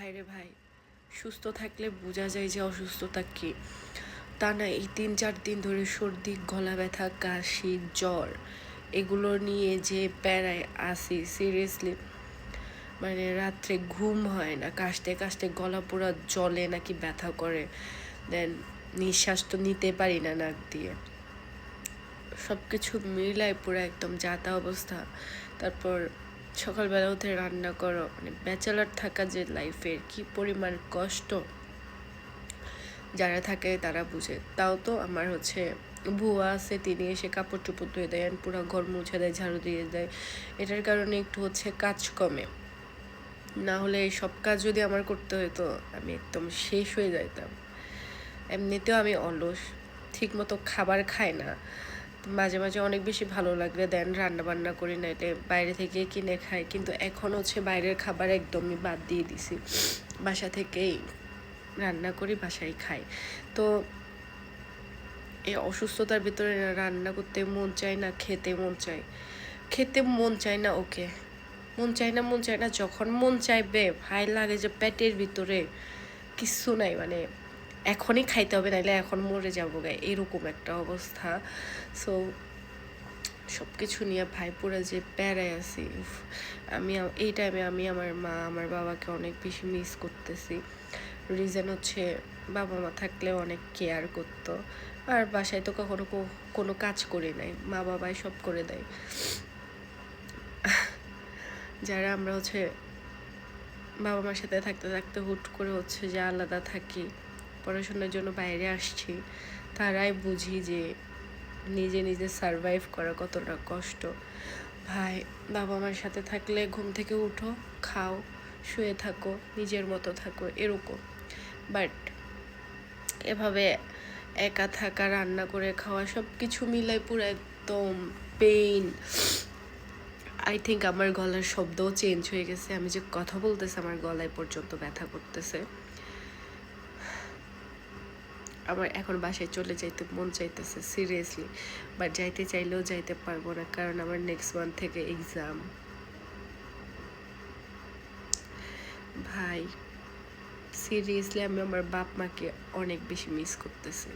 ভাইরে ভাই, সুস্থ থাকলে বোঝা যায় যে অসুস্থতা কী। তা না, এই 3-4 দিন ধরে সর্দি, গলা ব্যথা, কাশি, জ্বর এগুলো নিয়ে যে প্যারায় আসি সিরিয়াসলি। মানে রাত্রে ঘুম হয় না, কাশতে কাশতে গলা পুরো জ্বলে নাকি ব্যথা করে, দেন নিঃশ্বাস তো নিতে পারি না নাক দিয়ে। সব কিছু মিলায় পুরো একদম যাতা অবস্থা। তারপর সকালবেলা উঠে রান্না করো, মানে ব্যাচেলার থাকা যে লাইফের কি পরিমাণ কষ্ট যারা থাকে তারা বুঝে। তাও তো আমার ভুয়া আছে, তিনি এসে কাপড় চোপড় ধুয়ে দেয়, পুরো ঘর মুছে দেয়, ঝাড়ু দিয়ে দেয়। এটার কারণে একটু কাজ কমে। না হলে এই সব কাজ যদি আমার করতে হতো আমি একদম শেষ হয়ে যাইতাম। এমনিতেও আমি অলস, ঠিক মতো খাবার খাই না। মাঝে মাঝে অনেক বেশি ভালো লাগলে দেন রান্না বান্না করি, নাইলে বাইরে থেকে কিনে খাই। কিন্তু এখন বাইরের খাবার একদমই বাদ দিয়ে দিছি, বাসা থেকেই রান্না করি, বাসায় খাই। তো এই অসুস্থতার ভিতরে রান্না করতে মন চায় না, খেতে মন চায়। খেতে মন চায় না, ওকে, মন চায় না। যখন মন চাইবে ভাই লাগে যে পেটের ভিতরে কিচ্ছু নাই, মানে এখনই খাইতে হবে, নাইলে এখন মরে যাবো গায়ে, এরকম একটা অবস্থা। সো সব কিছু নিয়ে ভাই পুরো যে প্যারায় আছি। আমি এই টাইমে আমি আমার মা, আমার বাবাকে অনেক বেশি মিস করতেছি। রিজন বাবা মা থাকলে অনেক কেয়ার করতো, আর বাসায় তো কখনো কোনো কাজ করি নাই, মা বাবাই সব করে দেয়। যারা আমরা বাবা মার সাথে থাকতে থাকতে হুট করে যে আলাদা থাকি, পড়াশোনার জন্য বাইরে আসছি, তারাই বুঝি যে নিজে নিজে সারভাইভ করা কতটা কষ্ট। ভাই, বাবা মার সাথে থাকলে ঘুম থেকে উঠো, খাও, শুয়ে থাকো, নিজের মতো থাকো, এরকম। বাট এভাবে একা থাকা, রান্না করে খাওয়া, সব কিছু মিলাই পুরো একদম পেইন। আই থিঙ্ক আমার গলার শব্দও চেঞ্জ হয়ে গেছে। আমি যে কথা বলতেছি আমার গলায় পর্যন্ত ব্যথা করতেছে। আমার এখন বাসায় চলে যাইতে মন চাইতেছে সিরিয়াসলি, বাট যাইতে চাইলেও যাইতে পারবো না, কারণ আমার নেক্সট মান্থ থেকে এক্সাম। ভাই সিরিয়াসলি আমি আমার বাপ মাকে অনেক বেশি মিস করতেছি।